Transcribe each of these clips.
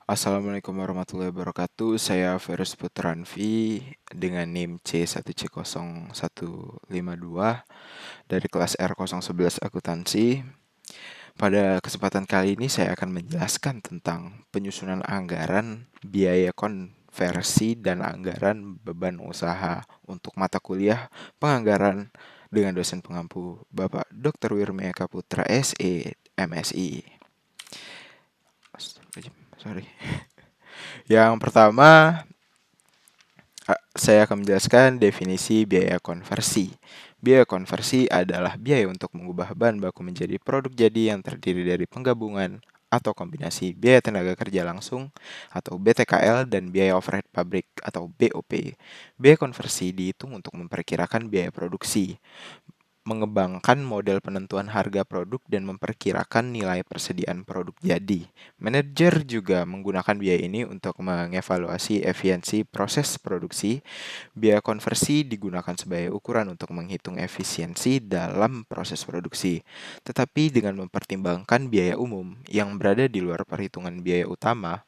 Assalamualaikum warahmatullahi wabarakatuh. Saya Ferus Putranvi dengan NIM C1C0152 dari kelas R011 Akuntansi. Pada kesempatan kali ini saya akan menjelaskan tentang penyusunan anggaran, biaya konversi, dan anggaran beban usaha untuk mata kuliah penganggaran dengan dosen pengampu Bapak Dr. Wirmia Kaputra SE, MSI. Sorry. Yang pertama, saya akan menjelaskan definisi biaya konversi. Biaya konversi adalah biaya untuk mengubah bahan baku menjadi produk jadi yang terdiri dari penggabungan atau kombinasi biaya tenaga kerja langsung atau BTKL dan biaya overhead pabrik atau BOP. Biaya konversi dihitung untuk memperkirakan biaya produksi, mengembangkan model penentuan harga produk dan memperkirakan nilai persediaan produk jadi. Manajer juga menggunakan biaya ini untuk mengevaluasi efisiensi proses produksi. Biaya konversi digunakan sebagai ukuran untuk menghitung efisiensi dalam proses produksi, tetapi dengan mempertimbangkan biaya umum yang berada di luar perhitungan biaya utama.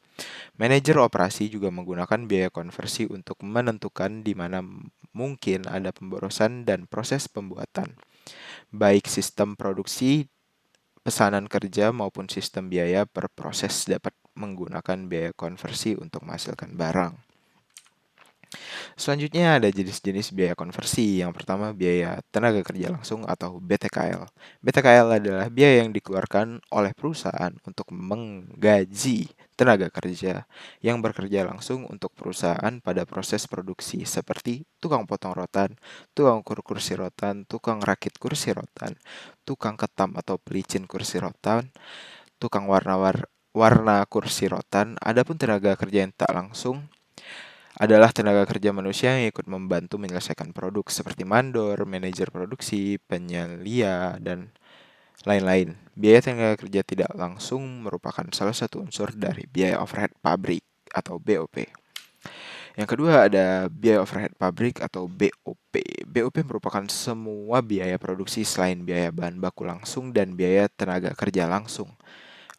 Manajer operasi juga menggunakan biaya konversi untuk menentukan di mana mungkin ada pemborosan dan proses pembuatan, baik sistem produksi, pesanan kerja, maupun sistem biaya per proses dapat menggunakan biaya konversi untuk menghasilkan barang. Selanjutnya ada jenis-jenis biaya konversi. Yang pertama biaya tenaga kerja langsung atau BTKL. BTKL adalah biaya yang dikeluarkan oleh perusahaan untuk menggaji tenaga kerja yang bekerja langsung untuk perusahaan pada proses produksi seperti tukang potong rotan, tukang ukur kursi rotan, tukang rakit kursi rotan, tukang ketam atau pelicin kursi rotan, tukang warna kursi rotan. Adapun tenaga kerja yang tak langsung adalah tenaga kerja manusia yang ikut membantu menyelesaikan produk seperti mandor, manajer produksi, penyelia, dan lain-lain. Biaya tenaga kerja tidak langsung merupakan salah satu unsur dari biaya overhead pabrik atau BOP. Yang kedua ada biaya overhead pabrik atau BOP. BOP merupakan semua biaya produksi selain biaya bahan baku langsung dan biaya tenaga kerja langsung,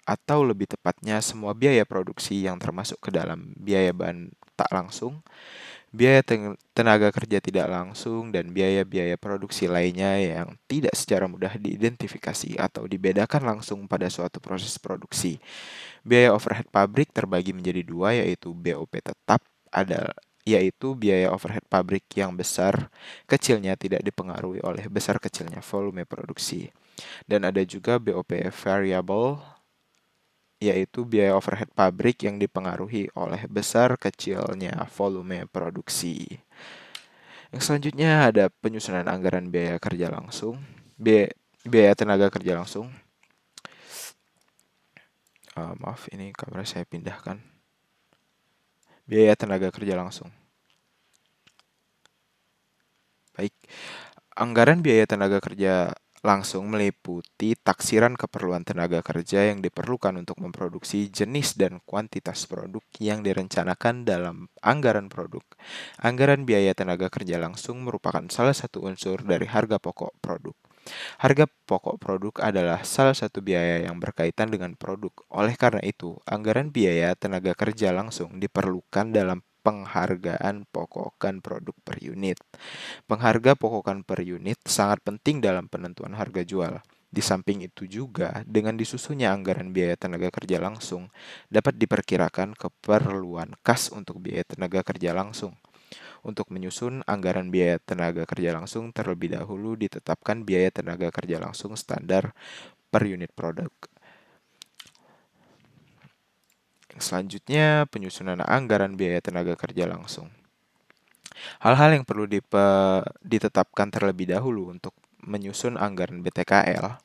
atau lebih tepatnya semua biaya produksi yang termasuk ke dalam biaya bahan tak langsung, biaya tenaga kerja tidak langsung, dan biaya-biaya produksi lainnya yang tidak secara mudah diidentifikasi atau dibedakan langsung pada suatu proses produksi. Biaya overhead pabrik terbagi menjadi dua, yaitu BOP tetap, yaitu biaya overhead pabrik yang besar kecilnya tidak dipengaruhi oleh besar kecilnya volume produksi. Dan ada juga BOP variable, yaitu biaya overhead pabrik yang dipengaruhi oleh besar kecilnya volume produksi. Yang selanjutnya ada penyusunan anggaran biaya kerja langsung, biaya tenaga kerja langsung. Maaf, ini kamera saya pindahkan. Biaya tenaga kerja langsung. Baik, anggaran biaya tenaga kerja langsung meliputi taksiran keperluan tenaga kerja yang diperlukan untuk memproduksi jenis dan kuantitas produk yang direncanakan dalam anggaran produk. Anggaran biaya tenaga kerja langsung merupakan salah satu unsur dari harga pokok produk. Harga pokok produk adalah salah satu biaya yang berkaitan dengan produk. Oleh karena itu, anggaran biaya tenaga kerja langsung diperlukan dalam penghargaan pokokan produk per unit. Pengharga pokokan per unit sangat penting dalam penentuan harga jual. Di samping itu juga, dengan disusunnya anggaran biaya tenaga kerja langsung, dapat diperkirakan keperluan kas untuk biaya tenaga kerja langsung. Untuk menyusun anggaran biaya tenaga kerja langsung, terlebih dahulu ditetapkan biaya tenaga kerja langsung standar per unit produk. Selanjutnya, penyusunan anggaran biaya tenaga kerja langsung. Hal-hal yang perlu ditetapkan terlebih dahulu untuk menyusun anggaran BTKL.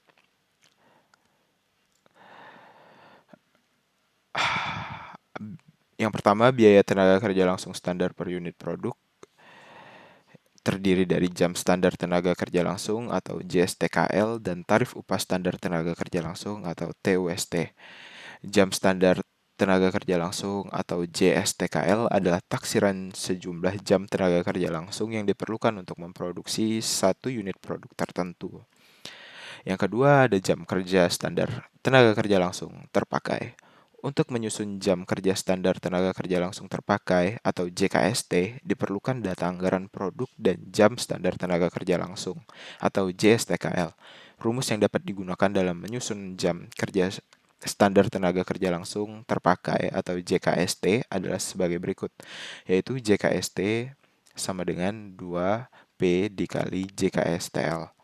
Yang pertama, biaya tenaga kerja langsung standar per unit produk terdiri dari jam standar tenaga kerja langsung atau JSTKL dan tarif upah standar tenaga kerja langsung atau TUST. Jam standar tenaga kerja langsung atau JSTKL adalah taksiran sejumlah jam tenaga kerja langsung yang diperlukan untuk memproduksi satu unit produk tertentu. Yang kedua ada jam kerja standar tenaga kerja langsung terpakai. Untuk menyusun jam kerja standar tenaga kerja langsung terpakai atau JKST, diperlukan data anggaran produk dan jam standar tenaga kerja langsung atau JSTKL. Rumus yang dapat digunakan dalam menyusun jam kerja standar tenaga kerja langsung terpakai atau JKST adalah sebagai berikut, yaitu JKST sama dengan 2P dikali JKSTL.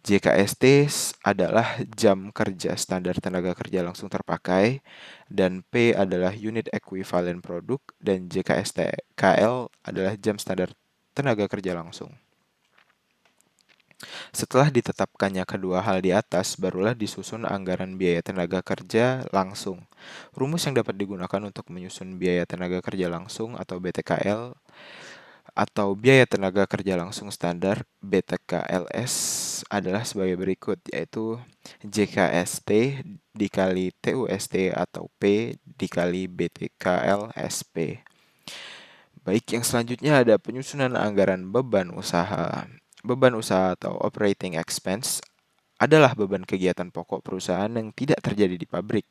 JKST adalah jam kerja standar tenaga kerja langsung terpakai, dan P adalah unit ekuivalen produk, dan JKSTKL adalah jam standar tenaga kerja langsung. Setelah ditetapkannya kedua hal di atas, barulah disusun anggaran biaya tenaga kerja langsung. Rumus yang dapat digunakan untuk menyusun biaya tenaga kerja langsung atau BTKL atau biaya tenaga kerja langsung standar BTKLS adalah sebagai berikut, yaitu JKST dikali TUST atau P dikali BTKLSP. Baik, yang selanjutnya ada penyusunan anggaran beban usaha. Beban usaha atau operating expense adalah beban kegiatan pokok perusahaan yang tidak terjadi di pabrik.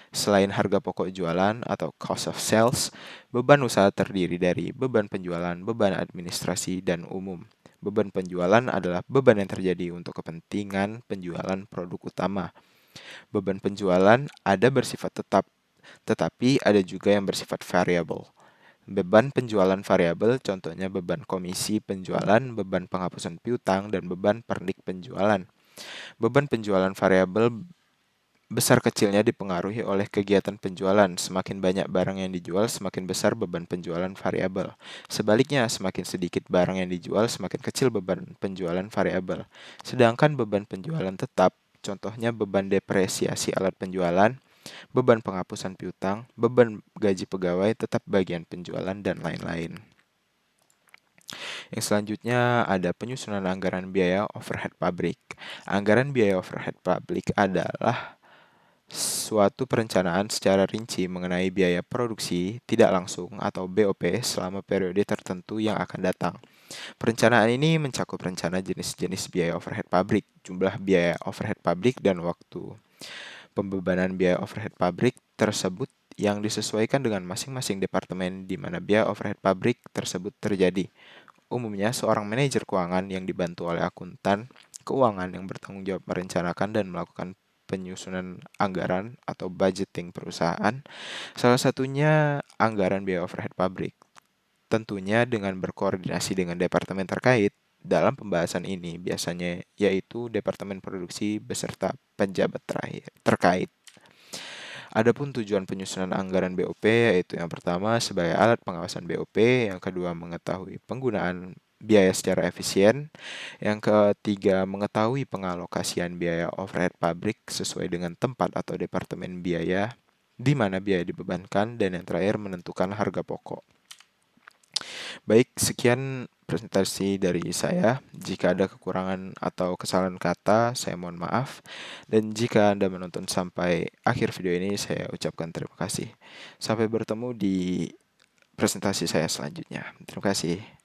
Selain harga pokok jualan atau cost of sales, beban usaha terdiri dari beban penjualan, beban administrasi, dan umum. Beban penjualan adalah beban yang terjadi untuk kepentingan penjualan produk utama. Beban penjualan ada bersifat tetap, tetapi ada juga yang bersifat variabel. Beban penjualan variabel contohnya beban komisi penjualan, beban penghapusan piutang, dan beban pernik penjualan. Beban penjualan variabel besar kecilnya dipengaruhi oleh kegiatan penjualan. Semakin banyak barang yang dijual, semakin besar beban penjualan variabel. Sebaliknya, semakin sedikit barang yang dijual, semakin kecil beban penjualan variabel. Sedangkan beban penjualan tetap, contohnya beban depresiasi alat penjualan, beban penghapusan piutang, beban gaji pegawai, tetap bagian penjualan, dan lain-lain. Yang selanjutnya ada penyusunan anggaran biaya overhead pabrik. Anggaran biaya overhead pabrik adalah suatu perencanaan secara rinci mengenai biaya produksi tidak langsung atau BOP selama periode tertentu yang akan datang. Perencanaan ini mencakup rencana jenis-jenis biaya overhead pabrik, jumlah biaya overhead pabrik, dan waktu pembebanan biaya overhead pabrik tersebut yang disesuaikan dengan masing-masing departemen di mana biaya overhead pabrik tersebut terjadi. Umumnya, seorang manajer keuangan yang dibantu oleh akuntan keuangan yang bertanggung jawab merencanakan dan melakukan penyusunan anggaran atau budgeting perusahaan, salah satunya anggaran biaya overhead pabrik. Tentunya dengan berkoordinasi dengan departemen terkait. Dalam pembahasan ini biasanya yaitu departemen produksi beserta pejabat terkait. Adapun tujuan penyusunan anggaran BOP yaitu yang pertama sebagai alat pengawasan BOP, yang kedua mengetahui penggunaan biaya secara efisien, yang ketiga mengetahui pengalokasian biaya overhead pabrik sesuai dengan tempat atau departemen biaya di mana biaya dibebankan, dan yang terakhir menentukan harga pokok. Baik, sekian presentasi dari saya. Jika ada kekurangan atau kesalahan kata, saya mohon maaf. Dan jika Anda menonton sampai akhir video ini, saya ucapkan terima kasih. Sampai bertemu di presentasi saya selanjutnya. Terima kasih.